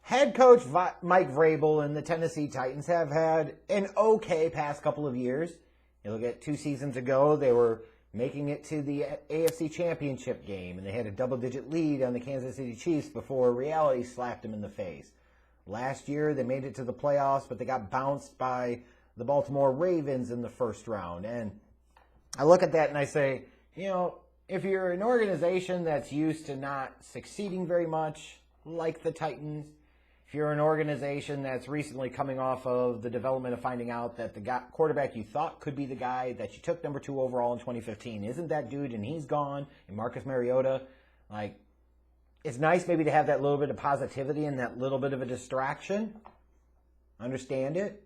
Head coach Mike Vrabel and the Tennessee Titans have had an okay past couple of years. You look at 2 seasons ago, they were making it to the AFC Championship game, and they had a double-digit lead on the Kansas City Chiefs before reality slapped them in the face. Last year, they made it to the playoffs, but they got bounced by the Baltimore Ravens in the first round. And I look at that and I say, if you're an organization that's used to not succeeding very much, like the Titans, if you're an organization that's recently coming off of the development of finding out that the quarterback you thought could be the guy that you took number 2 overall in 2015 isn't that dude and he's gone, and Marcus Mariota, it's nice maybe to have that little bit of positivity and that little bit of a distraction. Understand it.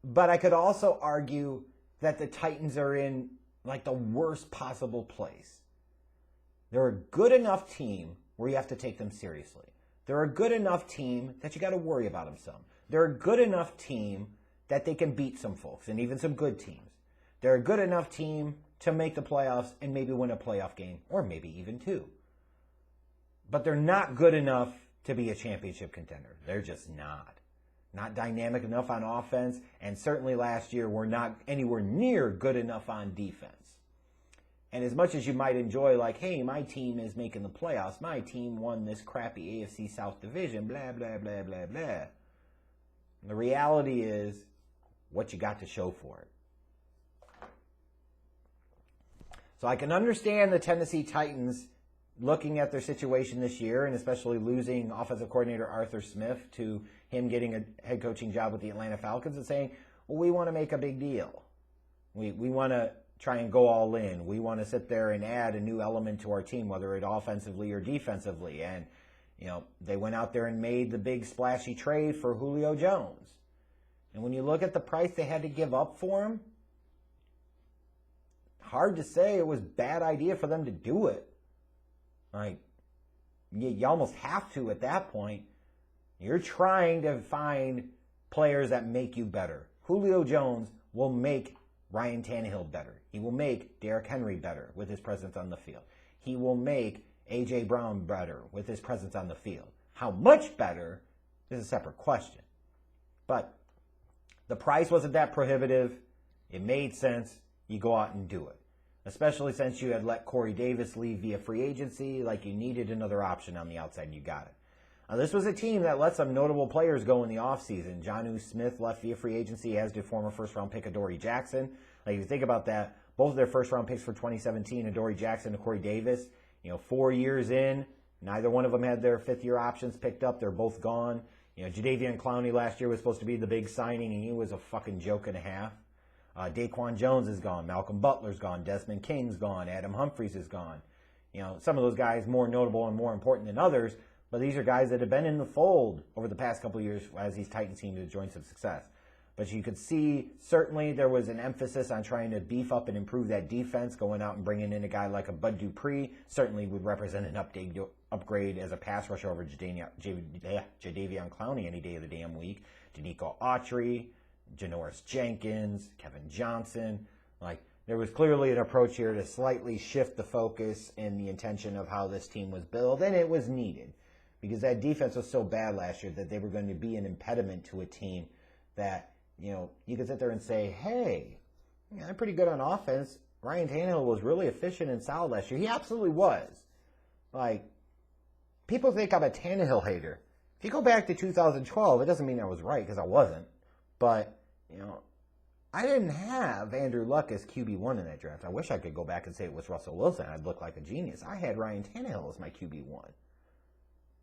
But I could also argue that the Titans are in the worst possible place. They're a good enough team where you have to take them seriously. They're a good enough team that you got to worry about them some. They're a good enough team that they can beat some folks and even some good teams. They're a good enough team to make the playoffs and maybe win a playoff game or maybe even 2. But they're not good enough to be a championship contender. They're just not. Not dynamic enough on offense, and certainly last year were not anywhere near good enough on defense. And as much as you might enjoy, hey, my team is making the playoffs, my team won this crappy AFC South division, blah, blah, blah, blah, blah. The reality is what you got to show for it. So I can understand the Tennessee Titans looking at their situation this year, and especially losing offensive coordinator Arthur Smith to him getting a head coaching job with the Atlanta Falcons, and saying, well, we want to make a big deal. We want to try and go all in. We want to sit there and add a new element to our team, whether it offensively or defensively. And, they went out there and made the big splashy trade for Julio Jones. And when you look at the price they had to give up for him, hard to say it was a bad idea for them to do it. You almost have to at that point. You're trying to find players that make you better. Julio Jones will make Ryan Tannehill better. He will make Derrick Henry better with his presence on the field. He will make A.J. Brown better with his presence on the field. How much better is a separate question. But the price wasn't that prohibitive. It made sense. You go out and do it. Especially since you had let Corey Davis leave via free agency, you needed another option on the outside, and you got it. Now, this was a team that let some notable players go in the offseason. Jonnu Smith left via free agency, as did former first-round pick Adoree Jackson. If you think about that, both of their first-round picks for 2017, Adoree Jackson and Corey Davis, 4 years in, neither one of them had their fifth-year options picked up. They're both gone. Jadeveon Clowney last year was supposed to be the big signing, and he was a fucking joke and a half. Daquan Jones is gone. Malcolm Butler's gone. Desmond King's gone. Adam Humphries is gone. Some of those guys more notable and more important than others, but these are guys that have been in the fold over the past couple of years as these Titans teams have joined some success. But you could see certainly there was an emphasis on trying to beef up and improve that defense, going out and bringing in a guy like a Bud Dupree certainly would represent an upgrade as a pass rusher over Jadeveon Clowney any day of the damn week. Danico Autry, Janoris Jenkins, Kevin Johnson. There was clearly an approach here to slightly shift the focus and the intention of how this team was built, and it was needed because that defense was so bad last year that they were going to be an impediment to a team that, you could sit there and say, hey, I'm pretty good on offense. Ryan Tannehill was really efficient and solid last year. He absolutely was. People think I'm a Tannehill hater. If you go back to 2012, it doesn't mean I was right because I wasn't. But, I didn't have Andrew Luck as QB1 in that draft. I wish I could go back and say it was Russell Wilson. I'd look like a genius. I had Ryan Tannehill as my QB1.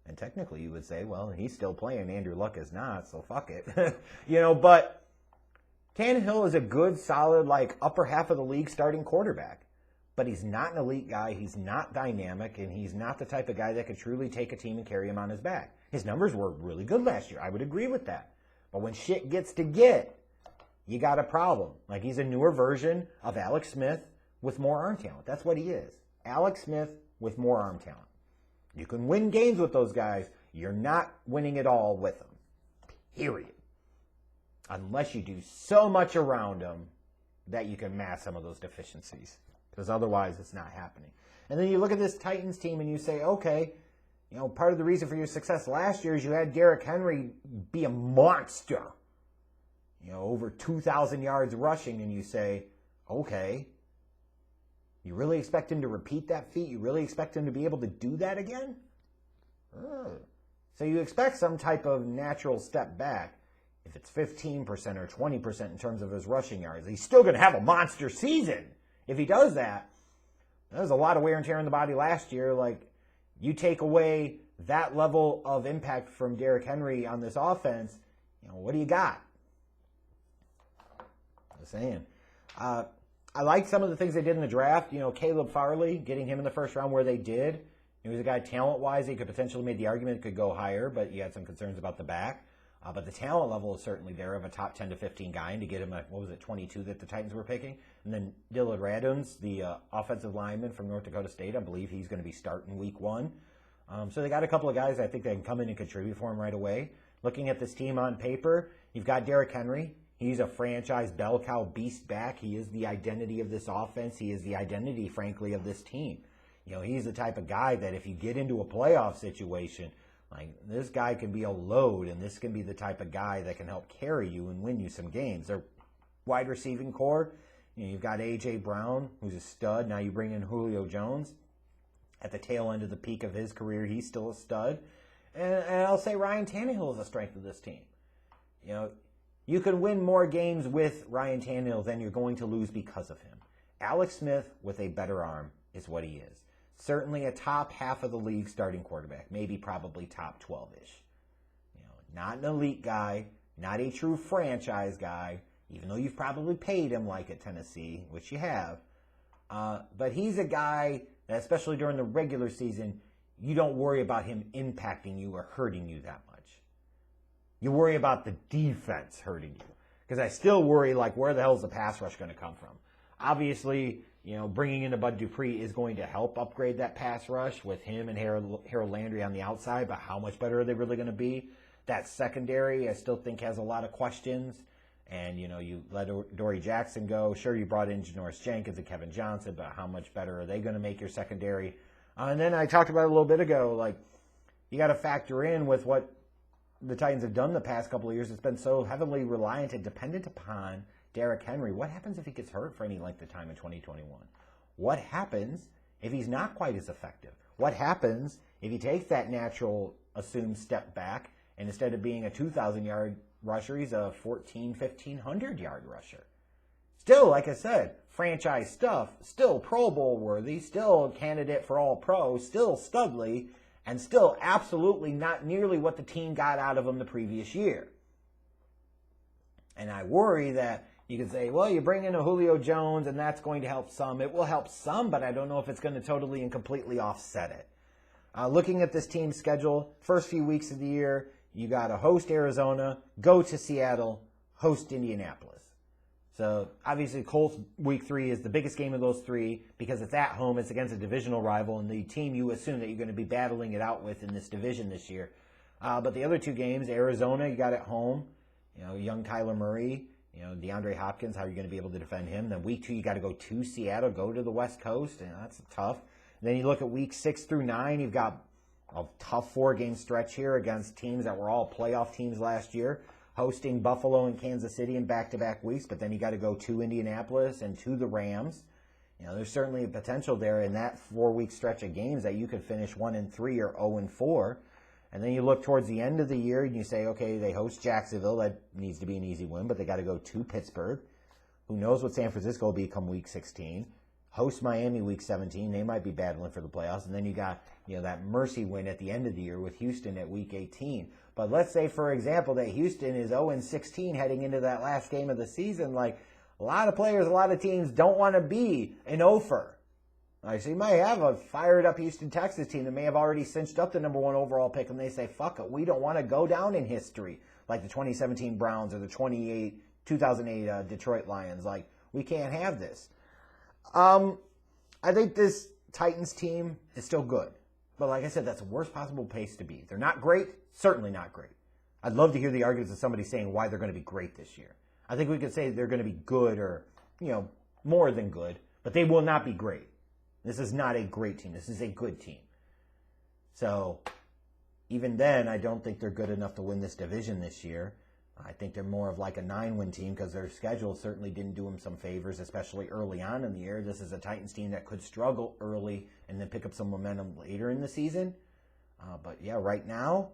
And technically you would say, well, he's still playing. Andrew Luck is not, so fuck it. But Tannehill is a good, solid, upper half of the league starting quarterback. But he's not an elite guy. He's not dynamic, and he's not the type of guy that could truly take a team and carry him on his back. His numbers were really good last year. I would agree with that. But when shit gets to get, you got a problem. He's a newer version of Alex Smith with more arm talent. That's what he is. Alex Smith with more arm talent. You can win games with those guys. You're not winning it all with them. Period. Unless you do so much around them that you can mask some of those deficiencies. Because otherwise it's not happening. And then you look at this Titans team and you say, okay, Part of the reason for your success last year is you had Derrick Henry be a monster. Over 2,000 yards rushing, and you say, okay, you really expect him to repeat that feat? You really expect him to be able to do that again? So you expect some type of natural step back. If it's 15% or 20% in terms of his rushing yards, he's still going to have a monster season. If he does that, there's a lot of wear and tear in the body last year. Like, you take away that level of impact from Derrick Henry on this offense, what do you got? Just saying. I like some of the things they did in the draft. Caleb Farley, getting him in the first round where they did. He was a guy talent-wise. He could potentially make the argument it could go higher, but you had some concerns about the back. But the talent level is certainly there of a top 10 to 15 guy, and to get him at, 22 that the Titans were picking. And then Dillard Raduns, the offensive lineman from North Dakota State, I believe he's going to be starting week 1. So they got a couple of guys I think they can come in and contribute for him right away. Looking at this team on paper, you've got Derrick Henry. He's a franchise bell cow beast back. He is the identity of this offense. He is the identity, frankly, of this team. He's the type of guy that if you get into a playoff situation, like, this guy can be a load, and this can be the type of guy that can help carry you and win you some games. Their wide receiving core, you've got A.J. Brown, who's a stud. Now you bring in Julio Jones. At the tail end of the peak of his career, he's still a stud. And I'll say Ryan Tannehill is a strength of this team. You can win more games with Ryan Tannehill than you're going to lose because of him. Alex Smith with a better arm is what he is. Certainly a top half of the league starting quarterback, maybe probably top 12-ish. Not an elite guy, not a true franchise guy, even though you've probably paid him like at Tennessee, which you have. But he's a guy that, especially during the regular season, you don't worry about him impacting you or hurting you that much. You worry about the defense hurting you. Because I still worry, where the hell is the pass rush going to come from? Obviously, bringing in a Bud Dupree is going to help upgrade that pass rush with him and Harold Landry on the outside, but how much better are they really going to be? That secondary, I still think, has a lot of questions. And, you let Dory Jackson go. Sure, you brought in Janoris Jenkins and Kevin Johnson, but how much better are they going to make your secondary? And then I talked about it a little bit ago, you got to factor in with what the Titans have done the past couple of years. It's been so heavily reliant and dependent upon Derrick Henry. What happens if he gets hurt for any length of time in 2021? What happens if he's not quite as effective? What happens if he takes that natural assumed step back, and instead of being a 2,000-yard rusher, he's a 1,500-yard rusher? Still, like I said, franchise stuff, still Pro Bowl worthy, still a candidate for All-Pro, still Studley, and still absolutely not nearly what the team got out of him the previous year. And I worry that you could say, well, you bring in a Julio Jones, and that's going to help some. It will help some, but I don't know if it's going to totally and completely offset it. Looking at this team's schedule, first few weeks of the year, you got to host Arizona, go to Seattle, host Indianapolis. So, obviously, Colts Week 3 is the biggest game of those three because it's at home. It's against a divisional rival and the team you assume that you're going to be battling it out with in this division this year. But the other two games, Arizona, you got at home. Young Kyler Murray, DeAndre Hopkins, how are you going to be able to defend him? Then Week 2, you got to go to Seattle, go to the West Coast, and that's tough. And then you look at Week 6 through 9, you've got a tough 4-game stretch here against teams that were all playoff teams last year, hosting Buffalo and Kansas City in back-to-back weeks, but then you got to go to Indianapolis and to the Rams. There's certainly a potential there in that 4-week stretch of games that you could finish 1-3 or 0-4. And then you look towards the end of the year and you say, okay, they host Jacksonville. That needs to be an easy win, but they got to go to Pittsburgh. Who knows what San Francisco will be come Week 16. Host Miami Week 17. They might be battling for the playoffs. And then you got, that mercy win at the end of the year with Houston at Week 18. But let's say, for example, that Houston is 0-16 heading into that last game of the season. A lot of players, a lot of teams don't want to be an offer. So you might have a fired-up Houston Texas team that may have already cinched up the number 1 overall pick, and they say, fuck it, we don't want to go down in history like the 2017 Browns or the 2008 Detroit Lions. We can't have this. I think this Titans team is still good. But like I said, that's the worst possible place to be. They're not great, certainly not great. I'd love to hear the arguments of somebody saying why they're going to be great this year. I think we could say they're going to be good or, more than good, but they will not be great. This is not a great team. This is a good team. So even then, I don't think they're good enough to win this division this year. I think they're more of like a 9-win team because their schedule certainly didn't do them some favors, especially early on in the year. This is a Titans team that could struggle early and then pick up some momentum later in the season. But yeah, right now,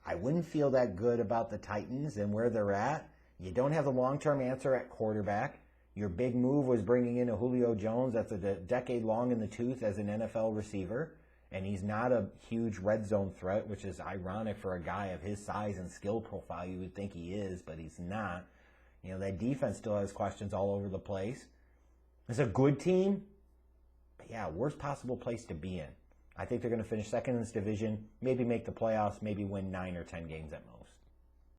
I wouldn't feel that good about the Titans and where they're at. You don't have the long-term answer at quarterback. Your big move was bringing in a Julio Jones that's a decade long in the tooth as an NFL receiver. And he's not a huge red zone threat, which is ironic for a guy of his size and skill profile. You would think he is, but he's not. You know, that defense still has questions all over the place. It's a good team, but yeah, worst possible place to be in. I think they're going to finish second in this division, maybe make the playoffs, maybe win 9 or 10 games at most.